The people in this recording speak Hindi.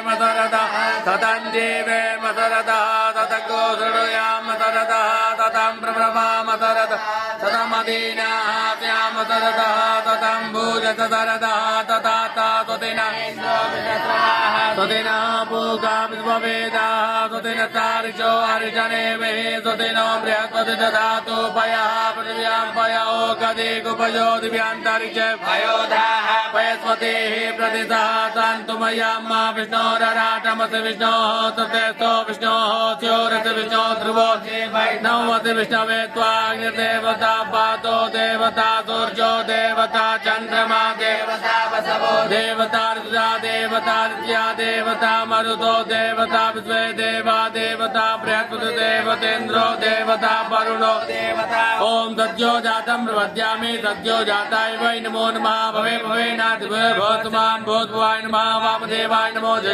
मदरदा तदंजीवे मदरदा तदगो सुरया मदरदा तदं प्रभा मदरदा तदमदीना त्या मदरदा तदं भूज तदरदा तदाता तदिना तदिना भूगा विश्ववेदा तदिन तारिचो हरिजने मे तदिनो बृहस्पति ददातु पयः पृथिव्यां पयो गदे गुपयो दिव्यांतरिक्ष पयोधाः पयस्वतेः प्रतिसः तन्तुमयम् विष्णोरराटमस विष्णोः ततेस्तो विष्णोः स्योरस विष्णो ध्रुवो वैष्णवति विष्णवे त्वाग्निर्देवता पातो देवता सूर्यो देवता चन्द्रमा देवता वसवो देवता ऋतुजा देवता नित्या देवता मरुतो देवता विश्वे देवा देवता बृहस्पति देवतेन्द्रो देवता वरुणो देवता ओम सद्यो जातं प्रपद्यामि सद्यो जाताय वै नमो नमः भवे भवेनाधिभवे भवतु मां भूतभुवाय नमः वामदेवाय नमो जय